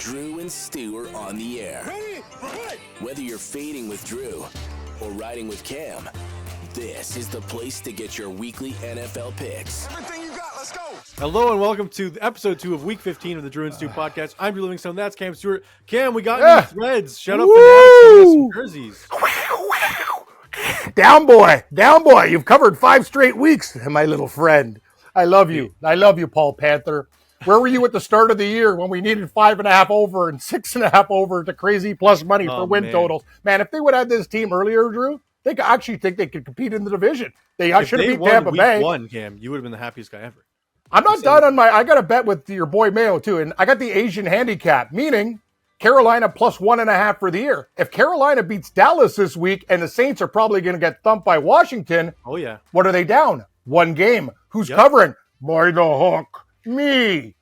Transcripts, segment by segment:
Drew and Stu are on the air. Ready? Whether you're fading with Drew or riding with Cam, this is the place to get your weekly NFL picks. Everything you got, let's go. Hello and welcome to episode 2 of week 15 of the Drew and Stu podcast. I'm Drew Livingstone. That's Cam Stewart. Cam, we got new threads. Shut up and some jerseys. Down boy. You've covered 5 straight weeks, my little friend. I love you. Paul Panther. Where were you at the start of the year when we needed 5.5 over and 6.5 over to crazy plus money for win totals? Man, if they would have had this team earlier, Drew, they could actually think they could compete in the division. They should have beat Tampa Bay. Cam, you would have been the happiest guy ever. I'm not done on I got a bet with your boy Mayo too, and I got the Asian handicap, meaning Carolina plus 1.5 for the year. If Carolina beats Dallas this week and the Saints are probably going to get thumped by Washington, what are they down? 1 game. Who's covering? By the hook. Me.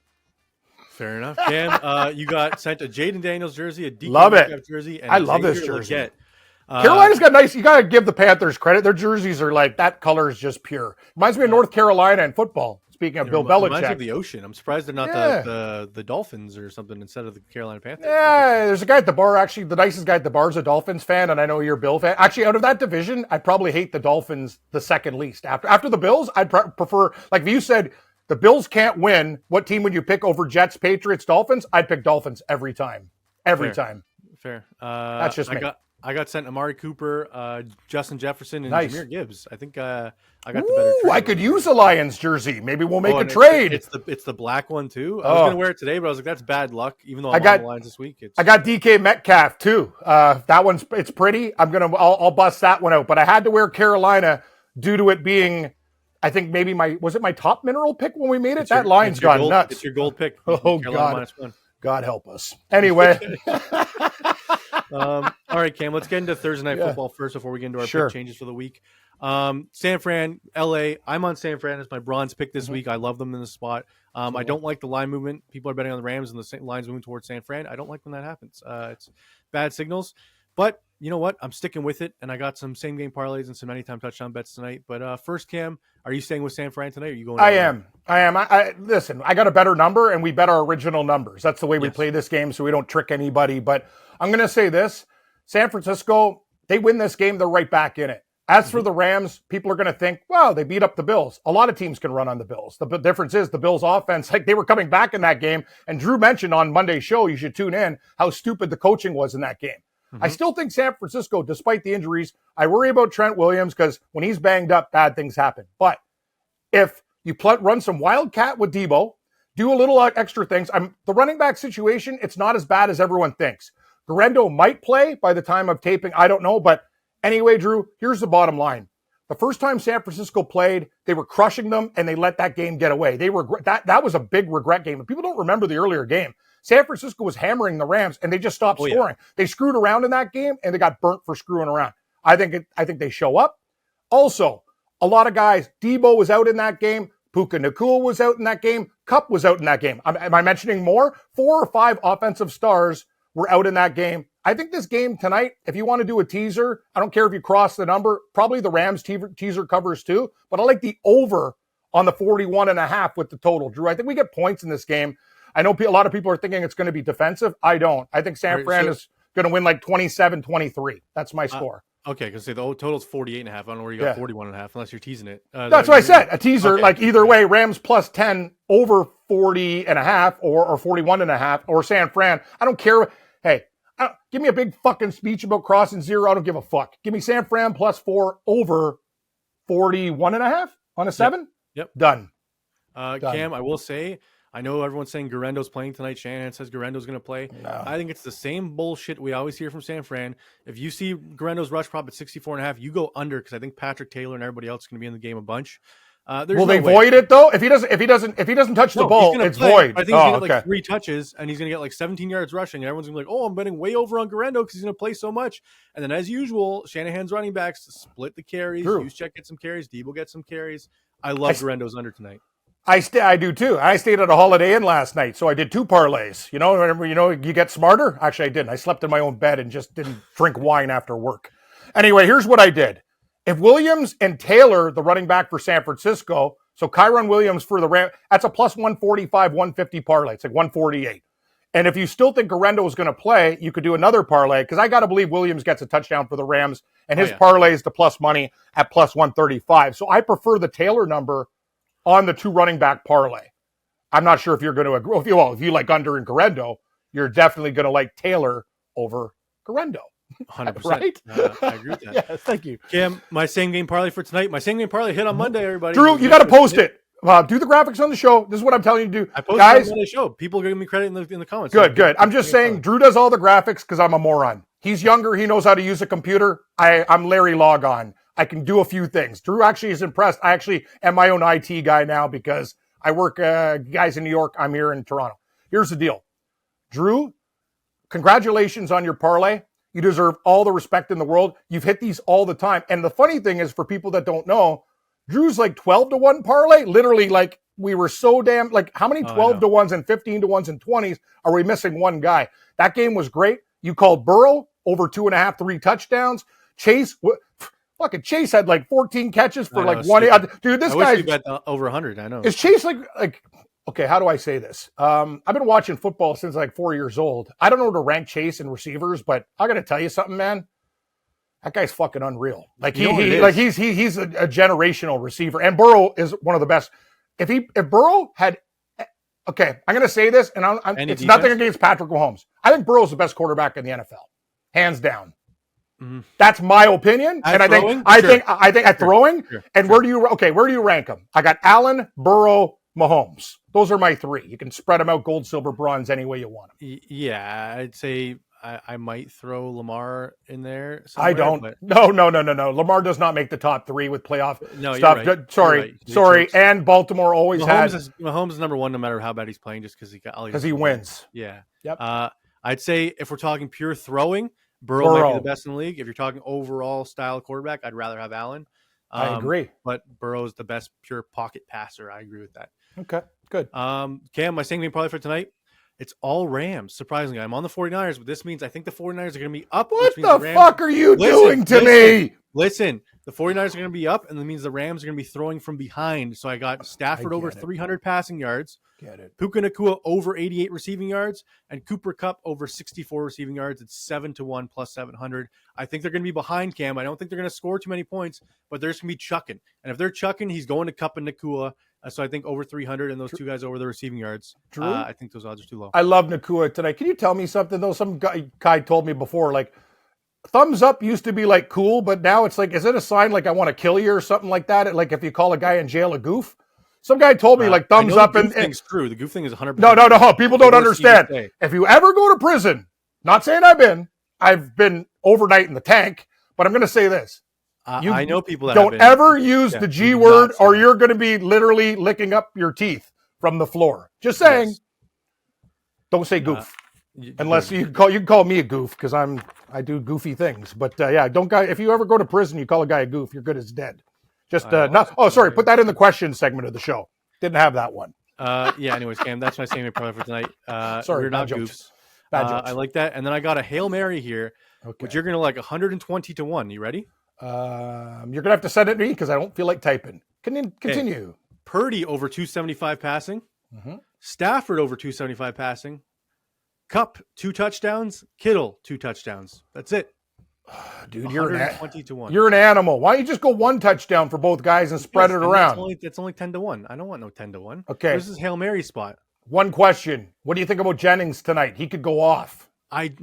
Fair enough. Cam, you got sent a Jaden Daniels jersey, a DK love it. jersey, and I love this jersey. Legette. Carolina's got nice. You got to give the Panthers credit. Their jerseys are like that. Color is just pure. Reminds me of North Carolina in football. Speaking of Bill Belichick, reminds me of the ocean. I'm surprised they're not the Dolphins or something instead of the Carolina Panthers. Yeah, there's a guy at the bar. Actually, the nicest guy at the bar is a Dolphins fan, and I know you're a Bill fan. Actually, out of that division, I'd probably hate the Dolphins the second least. After the Bills, I'd prefer. Like if you said the Bills can't win, what team would you pick over Jets, Patriots, Dolphins? I'd pick Dolphins every time. Every time. Fair. That's just me. I got sent Amari Cooper, Justin Jefferson, and Jahmyr Gibbs. I think I got the better trade. I could use a Lions jersey. Maybe we'll make a trade. It's the black one too. I was going to wear it today, but I was like, that's bad luck. Even though I'm on the Lions this week, I got DK Metcalf too. That one's it's pretty. I'll bust that one out. But I had to wear Carolina due to it being, I think maybe my top mineral pick when we made it. That line's gone nuts. It's your gold pick. Oh God. -1. God help us. Anyway. All right, Cam, let's get into Thursday Night Football first before we get into our pick changes for the week. San Fran, LA. I'm on San Fran as my bronze pick this week. I love them in the spot. I don't like the line movement. People are betting on the Rams and the line's moving towards San Fran. I don't like when that happens. It's bad signals. But you know what? I'm sticking with it, and I got some same-game parlays and some anytime touchdown bets tonight. But first, Cam, are you staying with San Fran tonight, or are you going? I am. Listen, I got a better number, and we bet our original numbers. That's the way we play this game, so we don't trick anybody. But I'm going to say this. San Francisco, they win this game, they're right back in it. As for the Rams, people are going to think, well, they beat up the Bills. A lot of teams can run on the Bills. The difference is the Bills offense, like they were coming back in that game. And Drew mentioned on Monday's show, you should tune in, how stupid the coaching was in that game. I still think San Francisco, despite the injuries, I worry about Trent Williams because when he's banged up, bad things happen. But if you run some wildcat with Debo, do a little extra things. The running back situation, it's not as bad as everyone thinks. Guerrero might play by the time of taping. I don't know. But anyway, Drew, here's the bottom line. The first time San Francisco played, they were crushing them, and they let that game get away. That was a big regret game. People don't remember the earlier game. San Francisco was hammering the Rams, and they just stopped scoring. They screwed around in that game, and they got burnt for screwing around. I think they show up. Also, a lot of guys, Debo was out in that game. Puka Nacua was out in that game. Kupp was out in that game. Am I mentioning more? 4 or 5 offensive stars were out in that game. I think this game tonight, if you want to do a teaser, I don't care if you cross the number, probably the Rams teaser covers too, but I like the over on the 41.5 with the total. Drew, I think we get points in this game. I know a lot of people are thinking it's going to be defensive. I don't. I think San Fran is going to win like 27-23. That's my score. Okay, because the total's 48.5. I don't know where you got 41.5 unless you're teasing it. That's what I said. A teaser, like either way, Rams plus 10 over 40.5 or 41.5 or San Fran. I don't care. Hey, give me a big fucking speech about crossing 0. I don't give a fuck. Give me San Fran plus 4 over 41.5 on a 7. Yep. Done. Cam, I will say, I know everyone's saying Guerrero's playing tonight. Shanahan says Guerrero's going to play. No. I think it's the same bullshit we always hear from San Fran. If you see Guerrero's rush prop at 64.5, you go under because I think Patrick Taylor and everybody else is going to be in the game a bunch. Will they void it though? If he doesn't touch the ball, it's void. I think he's gonna get like 3 touches and he's gonna get like 17 yards rushing, and everyone's gonna be like, "Oh, I'm betting way over on Guerrero because he's gonna play so much." And then, as usual, Shanahan's running backs split the carries. Juszczyk gets some carries. Debo gets some carries. I love Guerrero's under tonight. I do too. I stayed at a Holiday Inn last night, so I did 2 parlays. You get smarter. Actually, I didn't. I slept in my own bed and just didn't drink wine after work. Anyway, here's what I did. If Williams and Taylor, the running back for San Francisco, so Kyron Williams for the Rams, that's a plus 145, 150 parlay. It's like 148. And if you still think Guerrero is going to play, you could do another parlay, because I got to believe Williams gets a touchdown for the Rams, and his parlay is the plus money at plus 135. So I prefer the Taylor number on the 2 running back parlay. I'm not sure if you're going to agree. If you like under and Guerrero, you're definitely going to like Taylor over Guerrero. 100%. Right? I agree with that. Yes, thank you. Cam, my same game parlay for tonight. My same game parlay hit on Monday, everybody. Drew, you got to post it. Do the graphics on the show. This is what I'm telling you to do. I posted Guys, it on the show. People are giving me credit in the comments. Good. I'm just saying, Drew does all the graphics because I'm a moron. He's younger. He knows how to use a computer. I'm Larry Logon. I can do a few things. Drew actually is impressed. I actually am my own IT guy now because I work, guys in New York. I'm here in Toronto. Here's the deal. Drew, congratulations on your parlay. You deserve all the respect in the world. You've hit these all the time. And the funny thing is, for people that don't know, Drew's like 12-1 parlay. Literally, like, we were so damn, like, how many 12-1s and 15-1s and 20s are we missing one guy? That game was great. You called Burrow over 2.5, 3 touchdowns. Chase had like 14 catches for like 1. Dude, this guy bet over 100. I know. Is Chase like, okay, how do I say this? I've been watching football since like 4 years old. I don't know to rank Chase and receivers, but I got to tell you something, man. That guy's fucking unreal. Like he's a generational receiver, and Burrow is one of the best. If Burrow had, okay, I'm going to say this, and it's nothing against Patrick Mahomes. I think Burrow's the best quarterback in the NFL, hands down. Mm-hmm. That's my opinion, I think at throwing. Sure. And where do you rank them? I got Allen, Burrow, Mahomes. Those are my 3. You can spread them out gold, silver, bronze any way you want them. Yeah, I'd say I might throw Lamar in there. I don't. But... No. Lamar does not make the top 3 with playoff stuff. Right. Sorry. And Baltimore always Mahomes is number 1 no matter how bad he's playing, just because he wins. Yeah. Yep. I'd say if we're talking pure throwing, Burrow might be the best in the league. If you're talking overall style quarterback, I'd rather have Allen. I agree. But Burrow's the best pure pocket passer. I agree with that. Okay, good. Cam, my same game probably for tonight, it's all Rams. Surprisingly, I'm on the 49ers, but this means I think the 49ers are going to be up. What the fuck are you doing to me? Listen, the 49ers are going to be up, and that means the Rams are going to be throwing from behind. So I got Stafford over 300 passing yards. Get it. Puka Nacua over 88 receiving yards, and Cooper Kupp over 64 receiving yards. It's 7-1 plus 700. I think they're going to be behind Cam. I don't think they're going to score too many points, but they're just going to be chucking. And if they're chucking, he's going to Kupp and Nacua. So I think over 300 and those 2 guys over the receiving yards. Drew? I think those odds are too low. I love Nacua tonight. Can you tell me something, though? Some guy told me before, like, thumbs up used to be, like, cool, but now it's like, is it a sign, like, I want to kill you or something like that? Like, if you call a guy in jail a goof? Some guy told me, like, thumbs up. The goof thing's true. The goof thing is 100%. No. People don't understand. If you ever go to prison, not saying I've been overnight in the tank, but I'm going to say this. I know people that don't ever use the G word, or you're going to be literally licking up your teeth from the floor. Just saying. Yes. Don't say goof, unless you can call me a goof because I do goofy things. But if you ever go to prison, you call a guy a goof, you're good as dead. Just no. Oh, sorry. Put that in the question segment of the show. Didn't have that one. Anyways, Cam, that's my same probably for tonight. Sorry, we're not goofs. Bad jokes. I like that. And then I got a Hail Mary here, which you're going to like 120-1. You ready? You're going to have to send it to me because I don't feel like typing. Continue. Purdy over 275 passing. Mm-hmm. Stafford over 275 passing. Kupp 2 touchdowns. Kittle 2 touchdowns. That's it. Dude, you're 120-1. You're an animal. Why don't you just go 1 touchdown for both guys and spread it around? That's only 10-1. I don't want no 10-1. Okay. This is Hail Mary spot. One question. What do you think about Jennings tonight? He could go off. I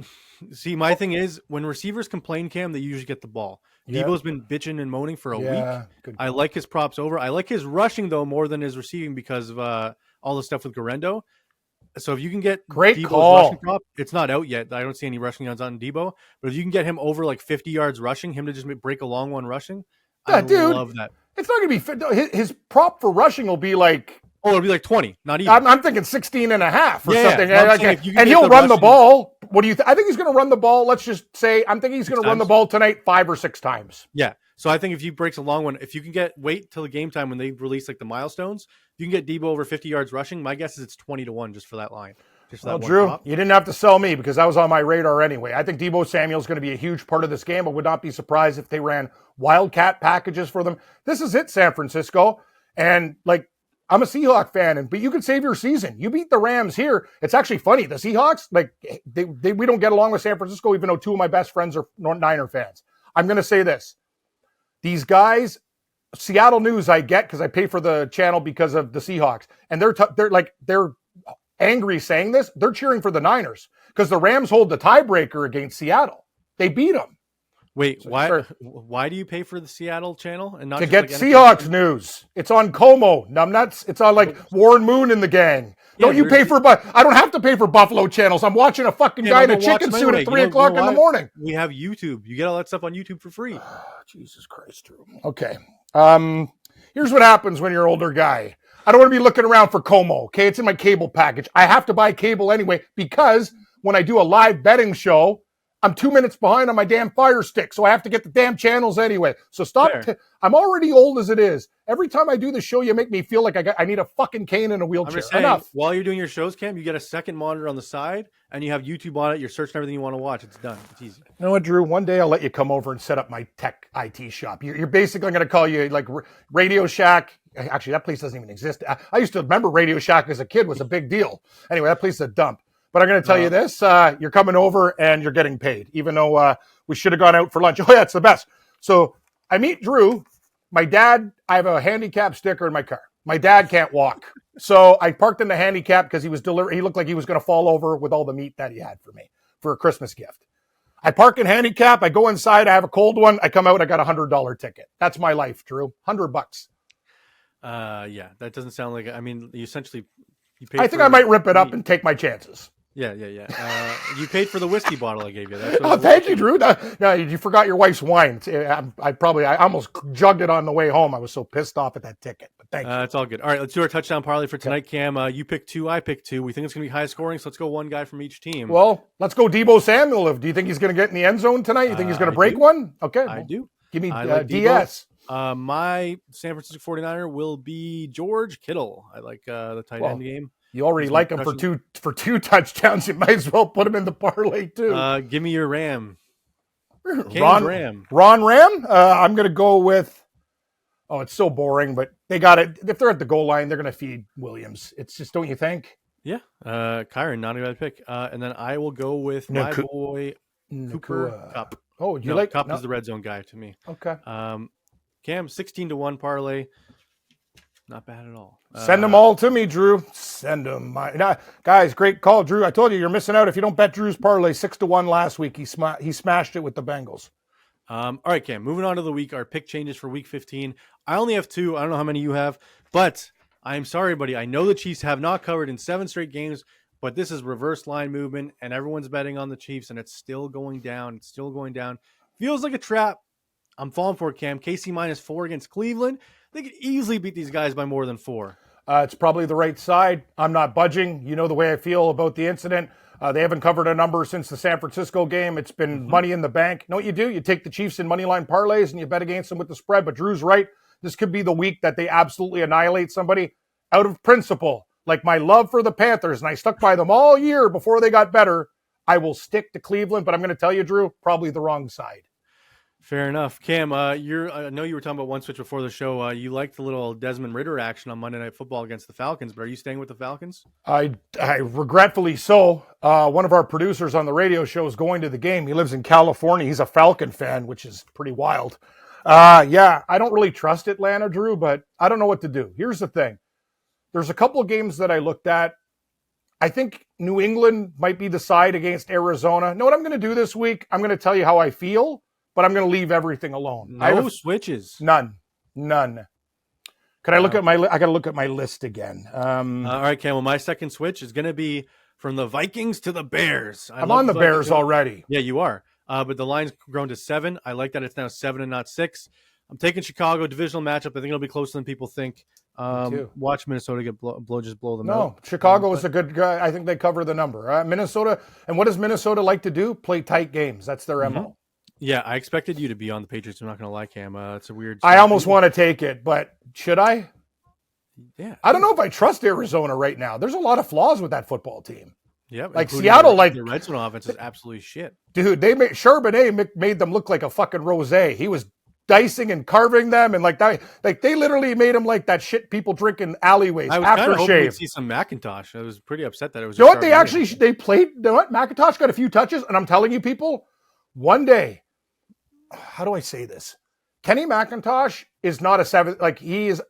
see. My thing is, when receivers complain, Cam, they usually get the ball. Yeah. Debo's been bitching and moaning for a week. I like his props over. I like his rushing, though, more than his receiving because of all the stuff with Guerrero. So if you can get Debo's rushing prop, it's not out yet. I don't see any rushing yards on Debo. But if you can get him over like 50 yards rushing, him to just break a long one rushing, I love that. It's not going to be his prop for rushing will be like... Oh, it'll be like 20, not even. I'm thinking 16 and a half or something. And he'll run the ball. What do you think? I think he's going to run the ball. Let's just say I'm thinking he's going to run the ball tonight 5 or 6 times. Yeah. So I think if he breaks a long one, if you can wait till the game time when they release like the milestones, if you can get Debo over 50 yards rushing, my guess is it's 20-1 just for that line. Well, Drew, you didn't have to sell me because that was on my radar anyway. I think Debo Samuel's going to be a huge part of this game. I would not be surprised if they ran Wildcat packages for them. This is it, San Francisco. And like, I'm a Seahawk fan, but you could save your season. You beat the Rams here. It's actually funny. The Seahawks, like we don't get along with San Francisco, even though two of my best friends are Niner fans. I'm going to say this. These guys, Seattle news I get because I pay for the channel because of the Seahawks. And they're angry saying this. They're cheering for the Niners because the Rams hold the tiebreaker against Seattle. They beat them. Wait, why do you pay for the Seattle channel and not to get Seahawks news? It's on Como, numbnuts. It's on like Warren Moon and the gang. Yeah, don't you pay for? I don't have to pay for Buffalo channels. I'm watching a fucking guy in a chicken suit at 3 o'clock in the morning. We have YouTube. You get all that stuff on YouTube for free. Jesus Christ, Drew. Okay. Here's what happens when you're an older guy. I don't want to be looking around for Como. Okay, it's in my cable package. I have to buy cable anyway because when I do a live betting show, I'm 2 minutes behind on my damn Fire Stick, so I have to get the damn channels anyway. So stop. I'm already old as it is. Every time I do the show, you make me feel like I need a fucking cane and a wheelchair. I'm just saying, enough. While you're doing your shows, Cam, you get a second monitor on the side, and you have YouTube on it. You're searching everything you want to watch. It's done. It's easy. You know what, Drew? One day I'll let you come over and set up my tech IT shop. You're basically going to call you like Radio Shack. Actually, that place doesn't even exist. I used to remember Radio Shack as a kid was a big deal. Anyway, that place is a dump. But I'm going to tell you this, you're coming over and you're getting paid, even though we should have gone out for lunch. Oh, yeah, it's the best. So I meet Drew. My dad, I have a handicap sticker in my car. My dad can't walk. So I parked in the handicap because he looked like he was going to fall over with all the meat that he had for me for a Christmas gift. I park in handicap. I go inside. I have a cold one. I come out. I got $100 ticket. That's my life, Drew. $100. Yeah, that doesn't sound like, I mean, you essentially, I think I might rip it up and take my chances. Yeah. You paid for the whiskey bottle I gave you. Thank you, Drew. No, you forgot your wife's wine. I almost jugged it on the way home. I was so pissed off at that ticket. But thank you. It's all good. All right, let's do our touchdown parlay for tonight, Cam. You pick 2, I pick 2. We think it's going to be high scoring, so let's go one guy from each team. Well, let's go Deebo Samuel. Do you think he's going to get in the end zone tonight? You think he's going to break one? Okay. I do. Give me DS. My San Francisco 49er will be George Kittle. I like the tight end game. You already like him for two touchdowns. You might as well put him in the parlay too. Give me your Ram. Ron Ram. I'm going to go with. Oh, it's so boring, but they got it. If they're at the goal line, they're going to feed Williams. It's just, don't you think? Yeah. Kyron, not a bad pick. And then I will go with my boy Cooper Kupp. Oh, Kupp is the red zone guy to me. Okay. Cam, 16-1 parlay. Not bad at all. Send them all to me, Drew. Send them. Guys, great call, Drew. I told you, you're missing out if you don't bet Drew's parlay 6-1 last week. He smashed it with the Bengals. All right, Cam, moving on to the week. Our pick changes for week 15. I only have 2. I don't know how many you have, but I'm sorry, buddy. I know the Chiefs have not covered in 7 straight games, but this is reverse line movement, and everyone's betting on the Chiefs, and it's still going down. It's still going down. Feels like a trap. I'm falling for it, Cam. KC -4 against Cleveland. They could easily beat these guys by more than 4. It's probably the right side. I'm not budging. You know the way I feel about the incident. They haven't covered a number since the San Francisco game. It's been money in the bank. You know what you do? You take the Chiefs in money line parlays and you bet against them with the spread. But Drew's right. This could be the week that they absolutely annihilate somebody out of principle. Like my love for the Panthers, and I stuck by them all year before they got better. I will stick to Cleveland, but I'm going to tell you, Drew, probably the wrong side. Fair enough. Cam, I know you were talking about one switch before the show. You liked the little Desmond Ridder action on Monday Night Football against the Falcons, but are you staying with the Falcons? I regretfully so. One of our producers on the radio show is going to the game. He lives in California. He's a Falcon fan, which is pretty wild. Yeah, I don't really trust Atlanta, Drew, but I don't know what to do. Here's the thing. There's a couple of games that I looked at. I think New England might be the side against Arizona. Know what I'm going to do this week? I'm going to tell you how I feel. But I'm going to leave everything alone. No switches. None. Could I look at I got to look at my list again. All right, Cam. Well, my second switch is going to be from the Vikings to the Bears. I'm on the Bears already. Yeah, you are. But the line's grown to 7. I like that it's now 7 and not 6. I'm taking Chicago, divisional matchup. I think it'll be closer than people think. Watch Minnesota get blow them out. No, Chicago is a good guy. I think they cover the number. Minnesota. And what does Minnesota like to do? Play tight games. That's their MO. Yeah, I expected you to be on the Patriots. I'm not going to lie, Cam. It's a weird. I almost want to take it, but should I? Yeah. I don't know if I trust Arizona right now. There's a lot of flaws with that football team. Yeah, like Seattle, the red zone offense is absolutely shit. Dude, Charbonnet made them look like a fucking rosé. He was dicing and carving them, and like that, like they literally made them like that shit people drink in alleyways I was kind of hoping aftershave. we'd see some McIntosh. I was pretty upset that it was. You know what? They played. You know what? McIntosh got a few touches, and I'm telling you, people, one day, how do I say this? Kenny McIntosh is not a seventh. Like he is.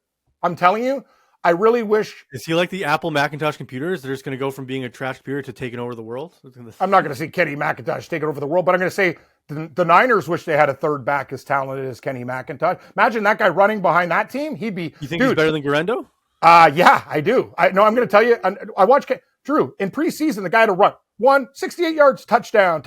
I'm telling you, I really wish. Is he like the Apple Macintosh computers? They're just going to go from being a trash computer to taking over the world? I'm not going to say Kenny McIntosh taking over the world, but I'm going to say the Niners wish they had a third back as talented as Kenny McIntosh. Imagine that guy running behind that team. He'd be. You think he's better than Garendo? Yeah, I do. I'm going to tell you. I watched Drew in preseason. The guy had to run 68 yards, touchdown.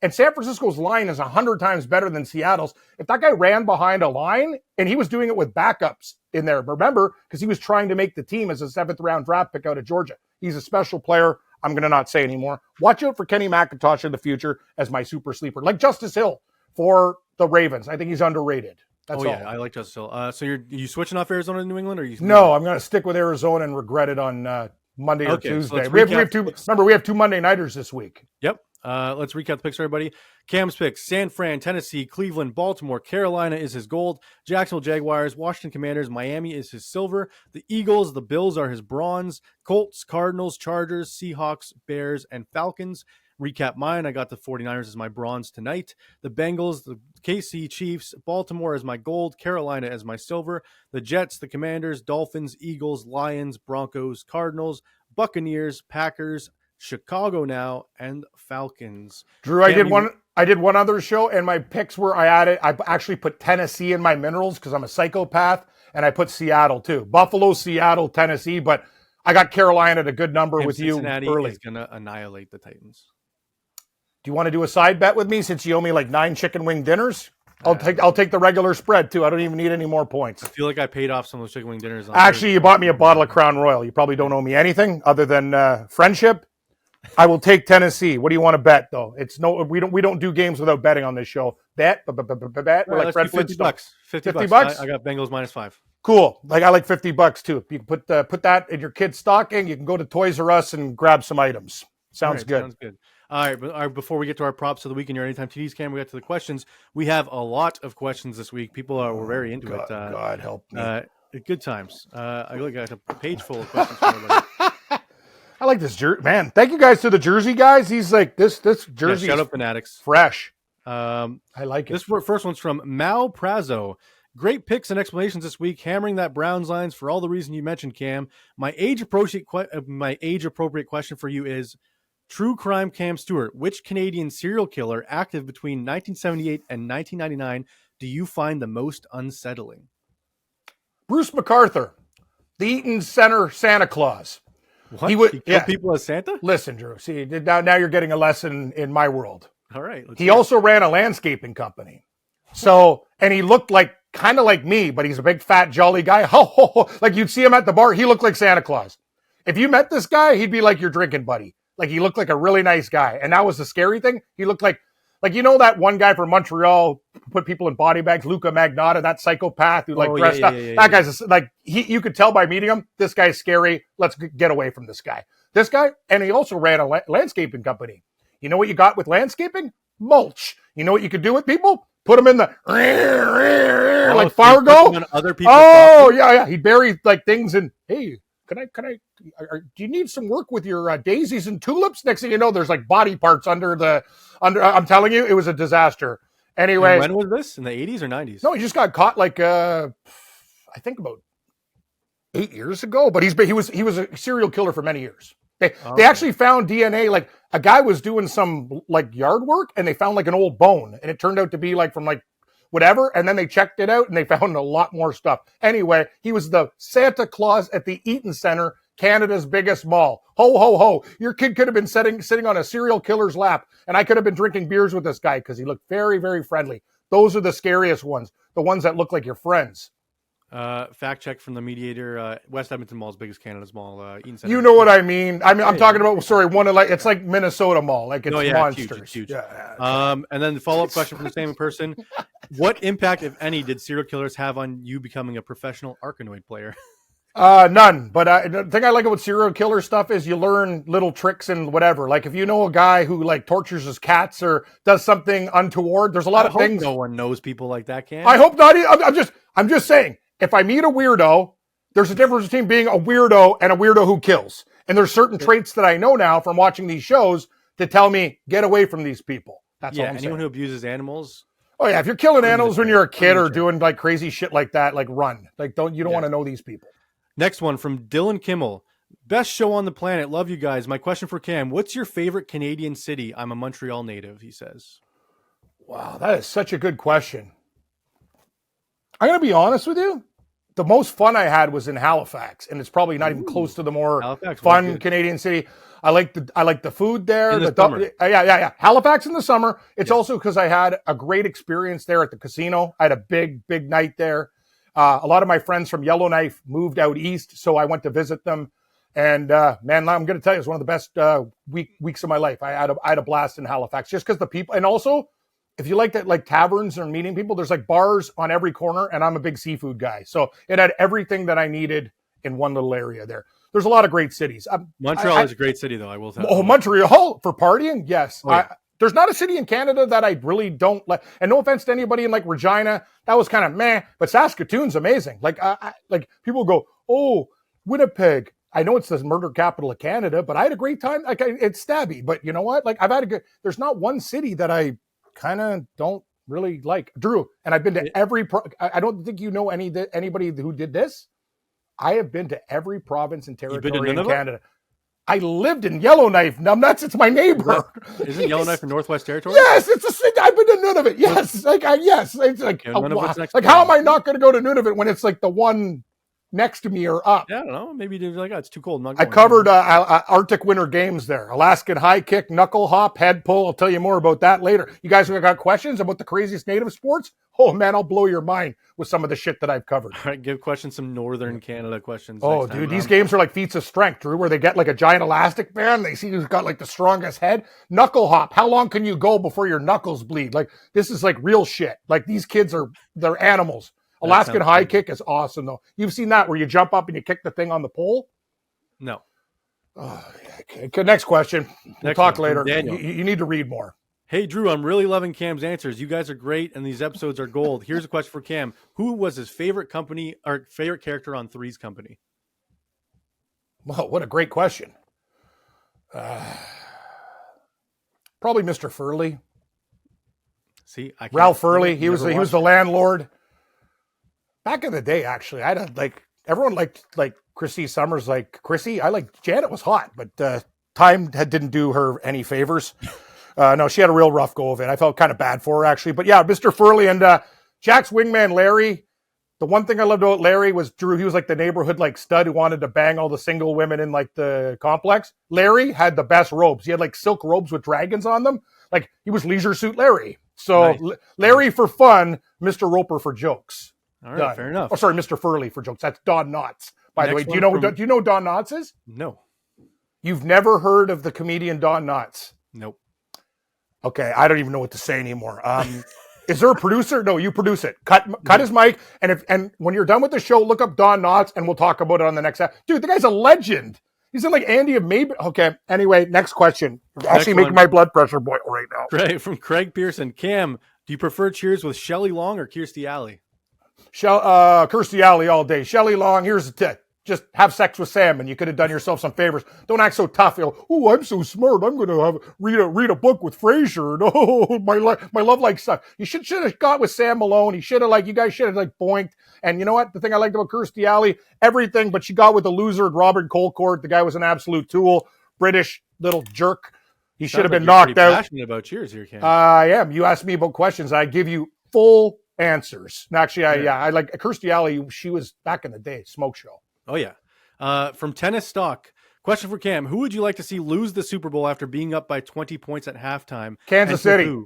And San Francisco's line is 100 times better than Seattle's. If that guy ran behind a line, and he was doing it with backups in there, remember, because he was trying to make the team as a 7th round draft pick out of Georgia. He's a special player. I'm going to not say anymore. Watch out for Kenny McIntosh in the future as my super sleeper, like Justice Hill for the Ravens. I think he's underrated. That's all. I like Justice Hill. So you switching off Arizona to New England, or you? No, I'm going to stick with Arizona and regret it on Monday or Tuesday. So we have two. Remember, we have 2 Monday nighters this week. Yep. Let's recap the picks for everybody. Cam's picks: San Fran, Tennessee, Cleveland, Baltimore, Carolina is his gold. Jacksonville Jaguars, Washington Commanders, Miami is his silver. The Eagles, the Bills are his bronze. Colts, Cardinals, Chargers, Seahawks, Bears, and Falcons. Recap mine. I got the 49ers as my bronze tonight. The Bengals, the KC Chiefs, Baltimore as my gold, Carolina as my silver. The Jets, the Commanders, Dolphins, Eagles, Lions, Broncos, Cardinals, Buccaneers, Packers, Chicago now, and Falcons. Drew, I did one other show, and my picks were I actually put Tennessee in my minerals because I'm a psychopath, and I put Seattle too. Buffalo, Seattle, Tennessee, but I got Carolina at a good number with Cincinnati you early. Is going to annihilate the Titans. Do you want to do a side bet with me since you owe me like 9 chicken wing dinners? I'll take the regular spread too. I don't even need any more points. I feel like I paid off some of those chicken wing dinners. Actually, you bought me a bottle of Crown Royal. You probably don't owe me anything other than friendship. I will take Tennessee. What do you want to bet though? We don't do games without betting on this show. Bet. We're like Fred Flintstone. $50 bucks. I got Bengals -5. Cool. Like I like $50 too. You can put that in your kid's stocking. You can go to Toys R Us and grab some items. Sounds good. Sounds good. All right, before we get to our props of the week and your Anytime TDs, Cam, we got to the questions. We have a lot of questions this week. People were very into it. God help me. Good times. I got a page full of questions for everybody. I like this jersey, man. Thank you guys to the jersey guys. He's like this jersey. Shut up, fanatics. Fresh. I like it. This first one's from Mal Prazo. Great picks and explanations this week, hammering that Browns lines for all the reason you mentioned, Cam. My age appropriate question for you is: True Crime Cam Stewart, which Canadian serial killer active between 1978 and 1999 do you find the most unsettling? Bruce MacArthur, the Eaton Center Santa Claus. What? He killed people as Santa? Listen, Drew. See, now you're getting a lesson in my world. All right. He also ran a landscaping company. So, and he looked kind of like me, but he's a big, fat, jolly guy. Ho, ho, ho. Like you'd see him at the bar. He looked like Santa Claus. If you met this guy, he'd be like your drinking buddy. Like he looked like a really nice guy. And that was the scary thing. He looked like you know that one guy from Montreal who put people in body bags, Luca Magnotta, that psychopath who dressed up. That guy's you could tell by meeting him, this guy's scary. Let's get away from this guy. This guy, and he also ran a landscaping company. You know what you got with landscaping? Mulch. You know what you could do with people? Put them in the like Fargo. Other people. Oh yeah. He'd bury things in. Hey, can I? Do you need some work with your daisies and tulips? Next thing you know, there's body parts under. I'm telling you, it was a disaster. Anyway, and when was this? In the 80s or 90s? No, he just got caught I think about 8 years ago. But he was a serial killer for many years. They actually found DNA. A guy was doing some yard work, and they found an old bone, and it turned out to be from whatever. And then they checked it out, and they found a lot more stuff. Anyway, he was the Santa Claus at the Eaton Center, Canada's biggest mall. Ho, ho, ho. Your kid could have been sitting on a serial killer's lap, and I could have been drinking beers with this guy because he looked very, very friendly. Those are the scariest ones, the ones that look like your friends. Fact check from the Mediator. West Edmonton Mall is biggest Canada's mall. Eaton Center. You know what I mean. I'm talking about, one of it's like Minnesota Mall. It's monsters. It's huge. Yeah. And then the follow-up question from the same person. What impact, if any, did serial killers have on you becoming a professional Arkanoid player? None. But the thing I like about serial killer stuff is you learn little tricks and whatever. Like if you know a guy who like tortures his cats or does something untoward, there's a lot of things. No one knows people like that, Cam. I hope not. I'm just saying, if I meet a weirdo, there's a difference between being a weirdo and a weirdo who kills. And there's certain traits that I know now from watching these shows to tell me, get away from these people. That's all I'm saying. Anyone who abuses animals. Oh yeah, if you're killing animals when you're a kid or doing like crazy shit like that, like run. Like you don't want to know these people. Next one from Dylan Kimmel. Best show on the planet. Love you guys. My question for Cam, what's your favorite Canadian city? I'm a Montreal native, he says. Wow, that is such a good question. I'm going to be honest with you. The most fun I had was in Halifax, and it's probably not even close to the more fun Canadian city. I like the food there. In the summer. Yeah. Halifax in the summer. It's also because I had a great experience there at the casino. I had a big night there. A lot of my friends from Yellowknife moved out east, so I went to visit them. And man, I'm going to tell you, it was one of the best weeks of my life. I had a blast in Halifax just because the people, and also if you like that, like taverns or meeting people, there's like bars on every corner, and I'm a big seafood guy, so it had everything that I needed in one little area there. There's a lot of great cities. Montreal is a great city, though. I will tell you. Oh, Montreal for partying, yes. Oh, yeah. There's not a city in Canada that I really don't like. And no offense to anybody in like Regina, that was kind of meh. But Saskatoon's amazing. Like, like people go, oh, Winnipeg. I know it's the murder capital of Canada, but I had a great time. Like it's stabby, but you know what? Like I've had a good. There's not one city that I kind of don't really like, Drew. And I've been to every. I don't think you know anybody who did this. I have been to every province and territory in Canada. I lived in Yellowknife. Numbnuts, it's my neighbor. Isn't Yellowknife in Northwest Territory? Yes, it's a city. I've been to Nunavut. Yes, it's like how am I not going to go to Nunavut when it's like the one next to me or up? Yeah, I don't know. Maybe they're like, oh, it's too cold. I covered Arctic Winter Games there. Alaskan high kick, knuckle hop, head pull. I'll tell you more about that later. You guys have got questions about the craziest native sports? Oh man, I'll blow your mind with some of the shit that I've covered. All right, give questions some Northern Canada questions. Oh, dude, these games are like feats of strength, Drew, where they get like a giant elastic band. They see who's got like the strongest head. Knuckle hop. How long can you go before your knuckles bleed? Like this is like real shit. Like these kids they're animals. Alaskan high kick is awesome though. You've seen that where you jump up and you kick the thing on the pole? No. Oh, okay. Next question. We'll talk later. You need to read more. Hey, Drew, I'm really loving Cam's answers. You guys are great, and these episodes are gold. Here's a question for Cam. Who was his favorite company or favorite character on Three's Company? Well, what a great question. Probably Mr. Furley. See, Ralph Furley. He was the landlord. Back in the day, actually, everyone liked like Chrissy Summers, like Chrissy. I like Janet was hot, but time didn't do her any favors. No, she had a real rough go of it. I felt kind of bad for her, actually. But yeah, Mr. Furley and Jack's wingman, Larry. The one thing I loved about Larry was Drew. He was like the neighborhood like stud who wanted to bang all the single women in like the complex. Larry had the best robes. He had like silk robes with dragons on them. Like he was Leisure Suit Larry. So nice. Larry for fun, Mr. Roper for jokes. All right, fair enough. Oh, sorry, Mr. Furley for jokes. That's Don Knotts. By the way, do you know who Don Knotts is? No. You've never heard of the comedian Don Knotts? Nope. Okay, I don't even know what to say anymore. Is there a producer? No, you produce it. Cut his mic, and when you're done with the show, look up Don Knotts, and we'll talk about it on the next episode. Dude, the guy's a legend. He's in like Andy of Maybe. Okay, anyway, next question. Actually making my blood pressure boil right now. Great, from Craig Pearson. Cam, do you prefer Cheers with Shelley Long or Kirstie Alley? Kirstie Alley all day. Shelley Long, here's the tip. Just have sex with Sam, and you could have done yourself some favors. Don't act so tough. You go, oh, I'm so smart. I'm going to read a book with Frasier. No, my love like stuff. You should have got with Sam Malone. You guys should have boinked. And you know what? The thing I liked about Kirstie Alley, everything, but she got with the loser, Robert Colcourt. The guy was an absolute tool, British little jerk. He should have been knocked out. Passionate about Cheers here, Cam. I am. You asked me about questions. I give you full answers. And actually, I like Kirstie Alley. She was back in the day, smoke show. Oh, yeah. From Tennis Stock, question for Cam. Who would you like to see lose the Super Bowl after being up by 20 points at halftime? Kansas City.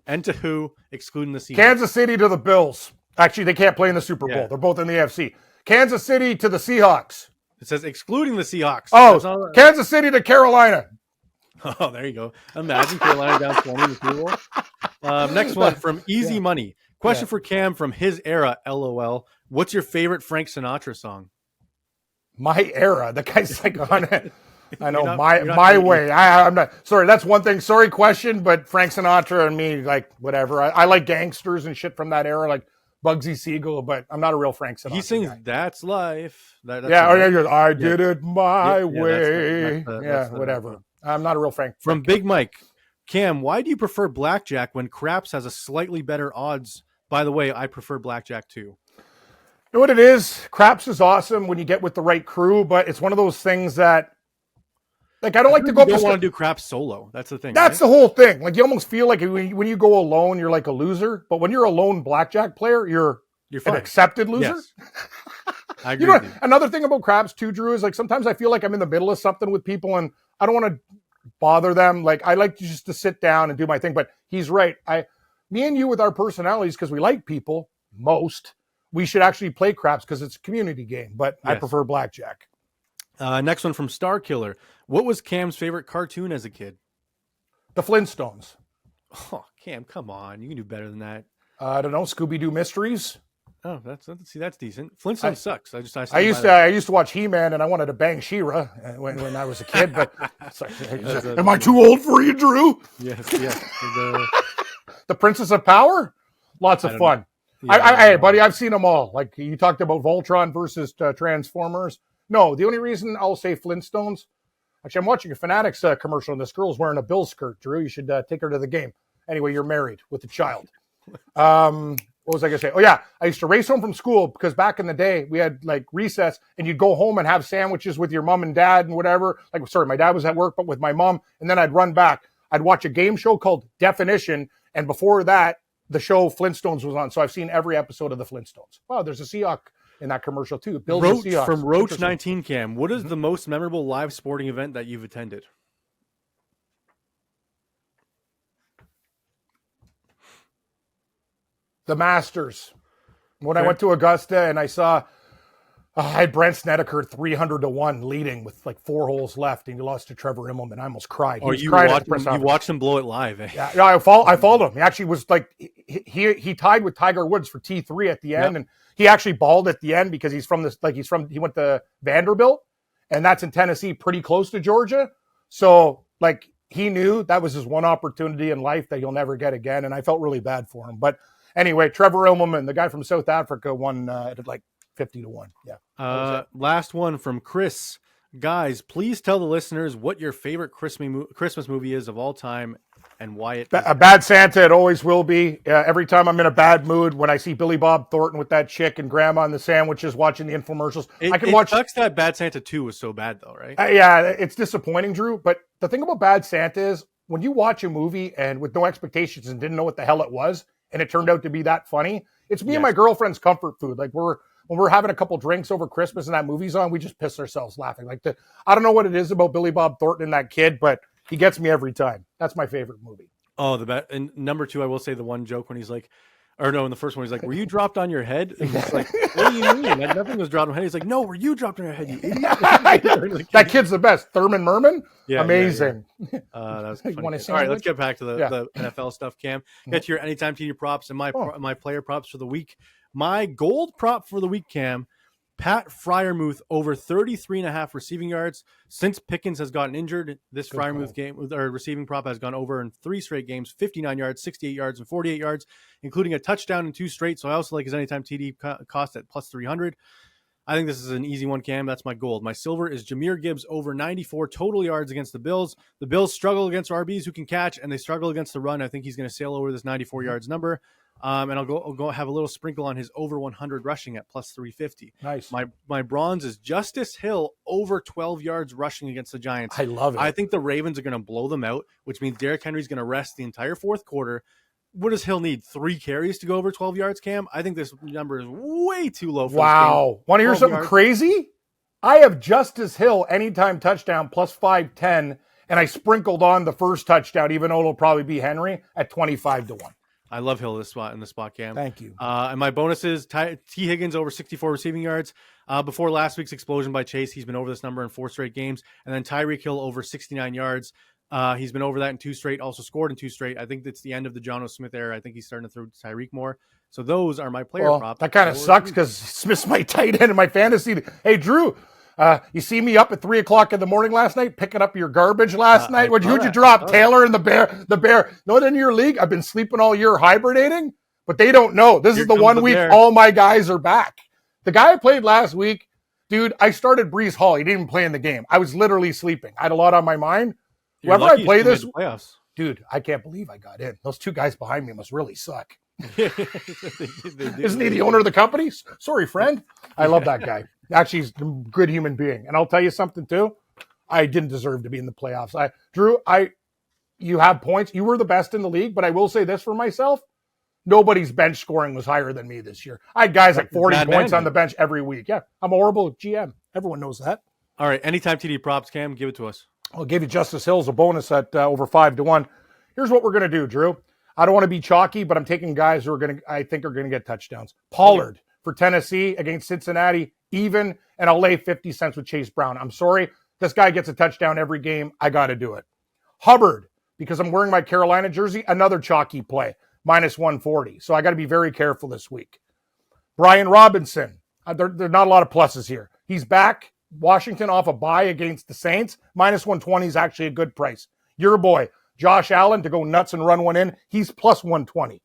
And to who, excluding the Seahawks? Kansas City to the Bills. Actually, they can't play in the Super Bowl. They're both in the AFC. Kansas City to the Seahawks. It says excluding the Seahawks. Oh, Kansas City to Carolina. Oh, there you go. Imagine Carolina down 20 in the Super Bowl. Next one from Easy Money. Question for Cam from his era, LOL. What's your favorite Frank Sinatra song? My era. The guy's like on it. I know my way. I'm not sorry. That's one thing. Sorry, question, but Frank Sinatra and me, like whatever. I like gangsters and shit from that era, like Bugsy Siegel, but I'm not a real Frank Sinatra. He sings guy. "That's Life." That's I did it my way. Whatever. I'm not a real Frank. From Big Mike, Cam, why do you prefer blackjack when craps has a slightly better odds? By the way, I prefer blackjack too. You know what it is? Craps is awesome when you get with the right crew, but it's one of those things that, like, I don't like to go up. You don't want to do craps solo. That's the thing. That's right? the whole thing. Like, you almost feel like when you go alone, you're like a loser. But when you're a lone blackjack player, you're an accepted loser. Yes. I agree. Another thing about craps too, Drew, is like sometimes I feel like I'm in the middle of something with people and I don't want to bother them. Like, I like just to sit down and do my thing. But he's right. Me and you with our personalities, because we like people we should actually play craps because it's a community game, but yes. I prefer blackjack. Next one from Star Killer. What was Cam's favorite cartoon as a kid? The Flintstones. Oh, Cam, come on. You can do better than that. I don't know. Scooby-Doo Mysteries. Oh, that's decent. Flintstones sucks. I used to watch He-Man and I wanted to bang She-Ra when I was a kid, but am I too old for you, Drew? Yes. The Princess of Power? Lots of fun. Yeah, hey, buddy, I've seen them all. Like you talked about Voltron versus Transformers. No, the only reason I'll say Flintstones, actually, I'm watching a Fanatics commercial and this girl's wearing a Bill skirt. Drew, you should take her to the game. Anyway, you're married with a child. What was I going to say? Oh, yeah. I used to race home from school because back in the day, we had like recess and you'd go home and have sandwiches with your mom and dad and whatever. Like, sorry, my dad was at work, but with my mom. And then I'd run back. I'd watch a game show called Definition. And before that, the show Flintstones was on. So I've seen every episode of the Flintstones. Wow, there's a Seahawk in that commercial too. From Roach 19 Cam, what is the most memorable live sporting event that you've attended? The Masters. When I went to Augusta and I saw I had Brent Snedeker 300-1 leading with like 4 holes left, and he lost to Trevor Immelman. I almost cried. You watched him blow it live. Eh? Yeah, I followed him. He actually was like he tied with Tiger Woods for T3 at the end, and he actually balled at the end because he went to Vanderbilt, and that's in Tennessee, pretty close to Georgia. So like he knew that was his one opportunity in life that he'll never get again, and I felt really bad for him. But anyway, Trevor Immelman, the guy from South Africa, won at like 50-1. Yeah. Last one from Chris. Guys, please tell the listeners what your favorite Christmas movie is of all time and why it. A Bad Santa. It always will be. Every time I'm in a bad mood, when I see Billy Bob Thornton with that chick and Grandma and the sandwiches, watching the infomercials, I can watch. It sucks that Bad Santa 2 was so bad, though, right? Yeah, it's disappointing, Drew. But the thing about Bad Santa is when you watch a movie and with no expectations and didn't know what the hell it was, and it turned out to be that funny. It's me and my girlfriend's comfort food. Like when we're having a couple drinks over Christmas and that movie's on, we just piss ourselves laughing. I don't know what it is about Billy Bob Thornton and that kid, but he gets me every time. That's my favorite movie. Oh, and number 2, I will say the one joke when he's like, or no, in the first one, he's like, were you dropped on your head? And he's like, what do you mean? Nothing was dropped on my head. He's like, no, were you dropped on your head, you idiot? That kid's the best. Thurman Merman? Yeah. Amazing. Yeah. That was funny. All right, let's get back to the NFL stuff, Cam. Get to your Anytime TD props and my player props for the week. My gold prop for the week, Cam, Pat Freiermuth over 33.5 receiving yards. Since Pickens has gotten injured, this Freiermuth game or receiving prop has gone over in 3 straight games, 59 yards, 68 yards, and 48 yards, including a touchdown in 2 straight. So I also like his Anytime TD cost at plus 300. I think this is an easy one, Cam. That's my gold. My silver is Jahmyr Gibbs over 94 total yards against the Bills. The Bills struggle against RBs who can catch, and they struggle against the run. I think he's going to sail over this 94 yards number. And I'll go have a little sprinkle on his over 100 rushing at plus 350. Nice. My bronze is Justice Hill over 12 yards rushing against the Giants. I love it. I think the Ravens are going to blow them out, which means Derrick Henry's going to rest the entire fourth quarter. What does Hill need? 3 carries to go over 12 yards, Cam? I think this number is way too low for wow. Want to hear something crazy? I have Justice Hill anytime touchdown plus 510, and I sprinkled on the first touchdown, even though it'll probably be Henry, at 25-1. I love Hill in the spot, Cam. Thank you. And my bonus is T. Higgins over 64 receiving yards. Before last week's explosion by Chase, he's been over this number in 4 straight games. And then Tyreek Hill over 69 yards. He's been over that in 2 straight, also scored in 2 straight. I think that's the end of the Jono Smith era. I think he's starting to throw Tyreek more. So those are my player props. That kind of sucks because Smith's my tight end in my fantasy. Hey, Drew, You see me up at 3:00 in the morning last night, picking up your garbage last night. Who'd you drop? Taylor and the Bear. No, in your league, I've been sleeping all year hibernating, but they don't know. This is the 1 week all my guys are back. The guy I played last week, dude, I started Breece Hall. He didn't even play in the game. I was literally sleeping. I had a lot on my mind. Whenever I play this, dude, I can't believe I got in. Those two guys behind me must really suck. they Isn't he the owner of the company? Sorry, friend. I love that guy. Actually, he's a good human being. And I'll tell you something, too. I didn't deserve to be in the playoffs. Drew, you have points. You were the best in the league, but I will say this for myself. Nobody's bench scoring was higher than me this year. I had guys like 40 points on the bench every week. Yeah, I'm a horrible GM. Everyone knows that. All right, anytime TD props, Cam, give it to us. I'll give you Justice Hills a bonus at over 5-1. Here's what we're going to do, Drew. I don't want to be chalky, but I'm taking guys who I think are going to get touchdowns. Pollard for Tennessee against Cincinnati, even, and I'll lay 50 cents with Chase Brown. I'm sorry. This guy gets a touchdown every game. I got to do it. Hubbard, because I'm wearing my Carolina jersey, another chalky play, minus 140. So I got to be very careful this week. Brian Robinson, there are not a lot of pluses here. He's back. Washington off a bye against the Saints. Minus 120 is actually a good price. Your boy, Josh Allen, to go nuts and run one in. He's plus 120.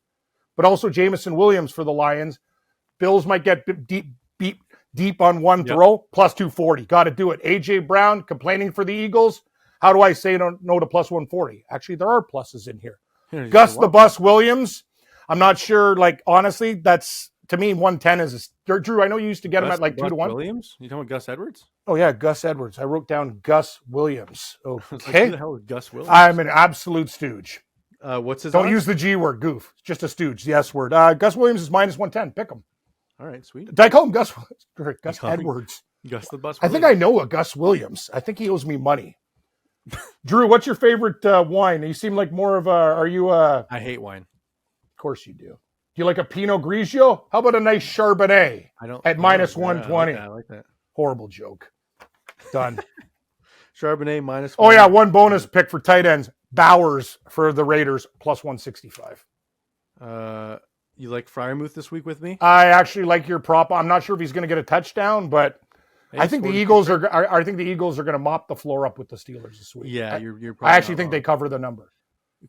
But also Jamison Williams for the Lions. Bills might get deep on one throw, plus 240. Got to do it. A.J. Brown complaining for the Eagles. How do I say no to plus 140? Actually, there are pluses in here. Gus the Bus Williams. I'm not sure, honestly, that's, to me, 110 is Drew, I know you used to get him at 2-1. Williams? You talking about Gus Edwards? Oh, yeah, Gus Edwards. I wrote down Gus Williams. Okay. Who the hell is Gus Williams? I'm an absolute stooge. What's his Don't use the G word, goof. It's just a stooge, the S word. Gus Williams is minus 110. Pick him. All right, sweet. Did I call him Gus? Gus Edwards. Gus the Bus Williams. I think I know a Gus Williams. I think he owes me money. Drew, what's your favorite wine? You seem like more of a, I hate wine. Of course you do. Do you like a Pinot Grigio? How about a nice Chardonnay at minus 120? I like that. Horrible joke. Done. Chardonnay minus 120. Oh, yeah, one bonus pick for tight ends. Bowers for the Raiders, plus 165. You like Freiermuth this week with me? I actually like your prop. I'm not sure if he's going to get a touchdown, but I think the Eagles are going to mop the floor up with the Steelers this week. Yeah, you're probably I actually think they cover the number.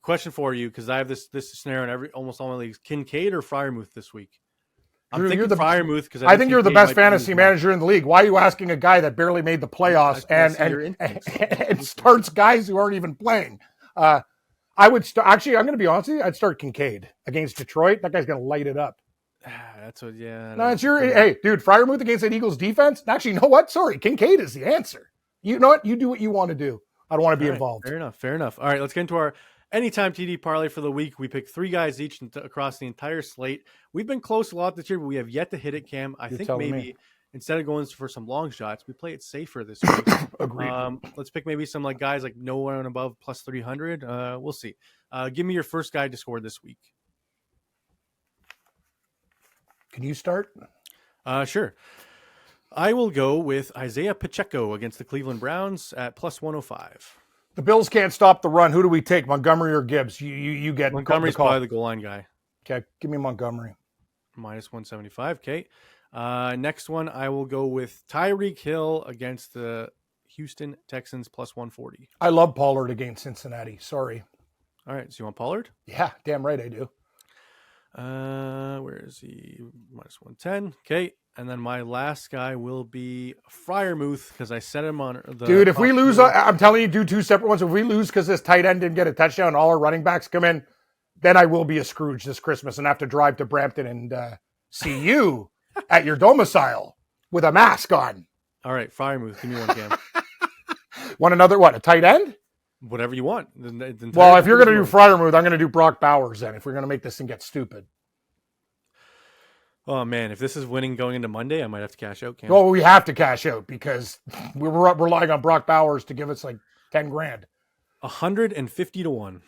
Question for you, because I have this scenario in almost all my leagues: Kincaid or Freiermuth this week? I'm Drew, thinking Freiermuth because I think you're the best fantasy manager in the league. Why are you asking a guy that barely made the playoffs and starts guys who aren't even playing? I would start. Actually, I'm going to be honest with you. I'd start Kincaid against Detroit. That guy's going to light it up. That's what. Yeah. No, it's hey, dude. Freiermuth against that Eagles defense. Actually, you know what? Sorry, Kincaid is the answer. You know what? You do what you want to do. I don't want to be involved. Fair enough. All right, let's get into our anytime TD parlay for the week. We picked 3 guys each across the entire slate. We've been close a lot this year, but we have yet to hit it, Cam. I think maybe instead of going for some long shots, we play it safer this week. Agreed. Let's pick maybe some guys like no one above plus 300. We'll see. Give me your first guy to score this week. Can you start? Sure. I will go with Isaiah Pacheco against the Cleveland Browns at plus 105. The Bills can't stop the run. Who do we take, Montgomery or Gibbs? You get Montgomery's probably the goal line guy. Okay, give me Montgomery. Minus 175. Okay. Next one, I will go with Tyreek Hill against the Houston Texans plus 140. I love Pollard against Cincinnati. Sorry. All right. So you want Pollard? Yeah, damn right I do. Where is he? Minus 110. Okay. And then my last guy will be Freiermuth because I set him on the. Dude, if we lose, I'm telling you, do 2 separate ones. If we lose because this tight end didn't get a touchdown and all our running backs come in, then I will be a Scrooge this Christmas and have to drive to Brampton and see you at your domicile with a mask on. All right, Freiermuth, give me one, Cam. Want another, a tight end? Whatever you want. Well, if you're going to do Freiermuth, I'm going to do Brock Bowers then, if we're going to make this thing get stupid. Oh, man, if this is winning going into Monday, I might have to cash out, Cam. Well, we have to cash out because we're relying on Brock Bowers to give us like 10 grand. 150 to 1.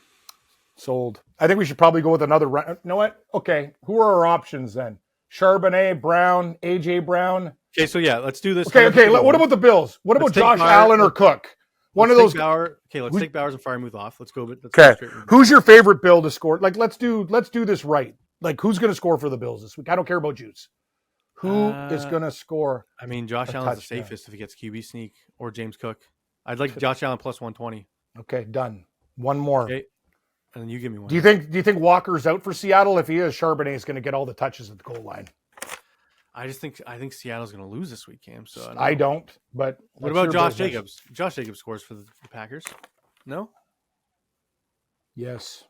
Sold. I think we should probably go with another. You know what? Okay. Who are our options then? Charbonnet, Brown, A.J. Brown. Okay, so yeah, let's do this. Okay. What about the Bills? What about Josh Allen or Cook? One of those. Let's take Bowers and Freiermuth off. Let's go. Okay. Who's your favorite Bill to score? Let's do this right. Who's going to score for the Bills this week? I don't care about juice. Who is going to score? I mean, Josh Allen's the safest if he gets QB sneak or James Cook. I'd like Josh Allen plus 120. Okay, done. One more. Okay. And then you give me one. Do you think Walker's out for Seattle? If he is, Charbonnet is going to get all the touches at the goal line. I think Seattle's going to lose this week, Cam. So I don't. But what about Josh Jacobs? Josh Jacobs scores for the Packers. No. Yes.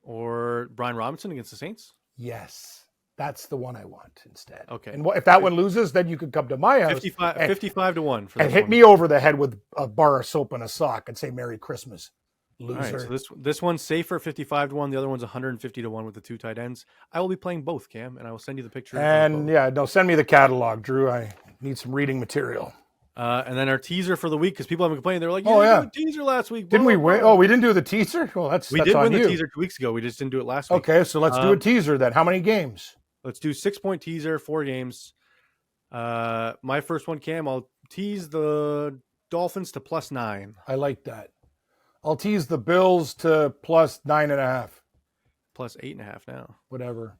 Or Brian Robinson against the Saints. Yes. That's the one I want instead. Okay. And if that one loses, then you could come to my house. 55 to 1. And hit me over the head with a bar of soap and a sock and say Merry Christmas, loser. All right, so this one's safer, 55 to 1. The other one's 150 to 1 with the 2 tight ends. I will be playing both, Cam, and I will send you the picture. And send me the catalog, Drew. I need some reading material. And then our teaser for the week, because people haven't complained. They were like, "Yeah, we did a teaser last week." Didn't we win? Oh, we didn't do the teaser? Well, we did win the teaser 2 weeks ago. We just didn't do it last week. Okay, so let's do a teaser then. How many games? Let's do 6-point teaser, 4 games. My first one, Cam, I'll tease the Dolphins to +9. I like that. I'll tease the Bills to +9.5. +8.5 now. Whatever.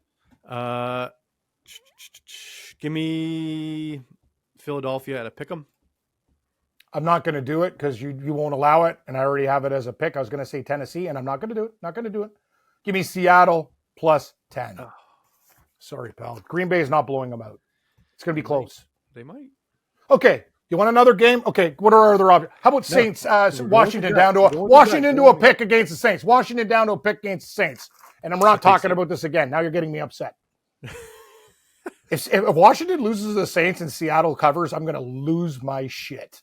Give me Philadelphia at a pick'em. I'm not going to do it because you won't allow it, and I already have it as a pick. I was going to say Tennessee, and I'm not going to do it. Not going to do it. Give me Seattle +10. Oh. Sorry, pal. Green Bay is not blowing them out. It's going to be close. They might. Okay. You want another game? Okay. What are our other options? How about Saints? Washington down to a pick against the Saints. Washington down to a pick against the Saints. And I'm not talking about this again. Now you're getting me upset. If Washington loses to the Saints and Seattle covers, I'm going to lose my shit.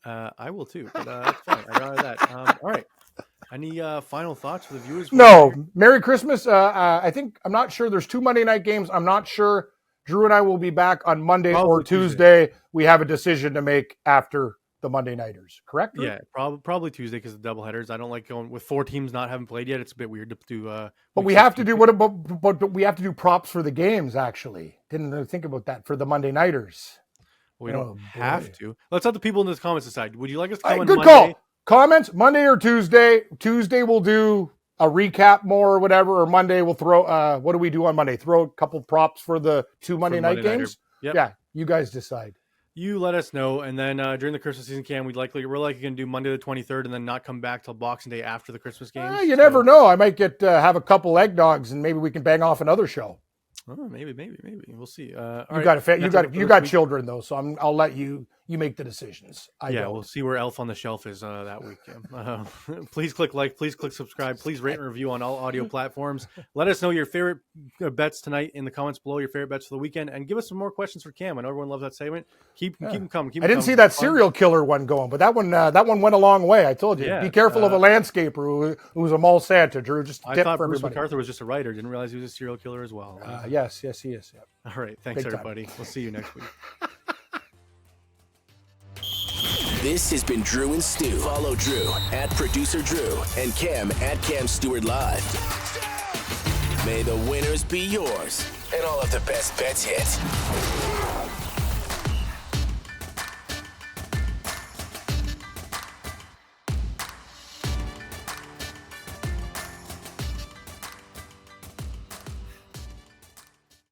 I will too. But that's fine. I'd rather that. All right. Any final thoughts for the viewers? No. Merry Christmas. I'm not sure. There's 2 Monday night games. I'm not sure. Drew and I will be back on Monday or Tuesday. We have a decision to make after the Monday nighters. Correct? Drew? Yeah, probably Tuesday because of the doubleheaders. I don't like going with 4 teams not having played yet. It's a bit weird to do. But we have to do but we have to do props for the games. Actually, didn't think about that for the Monday nighters. We don't have to. Let's have the people in the comments decide. Would you like us to come on Monday? Good call. Comments, Monday or Tuesday. Tuesday we'll do a recap more or whatever, or Monday we'll throw, what do we do on Monday? Throw a couple props for the 2 Monday night games? Yep. Yeah, you guys decide. You let us know, and then during the Christmas season, Cam, we're likely going to do Monday the 23rd and then not come back till Boxing Day after the Christmas games. You never know. I might get have a couple eggnogs, and maybe we can bang off another show. Oh, maybe. We'll see. You got children though, so I'll let you make the decisions. We'll see where Elf on the Shelf is that week. Please click like, please click subscribe, please rate and review on all audio platforms. Let us know your favorite bets tonight in the comments below. Your favorite bets for the weekend, and give us some more questions for Cam. I know everyone loves that segment. Keep them coming. I didn't see that serial killer one going, but that one went a long way. I told you. Be careful of a landscaper who was a mall Santa. Drew, just I thought Bruce McArthur was just a writer. Didn't realize he was a serial killer as well. Yes, he is. Yeah. All right. Thanks, everybody. We'll see you next week. This has been Drew and Stu. Follow Drew at Producer Drew and Cam at Cam Stewart Live. May the winners be yours and all of the best bets hit.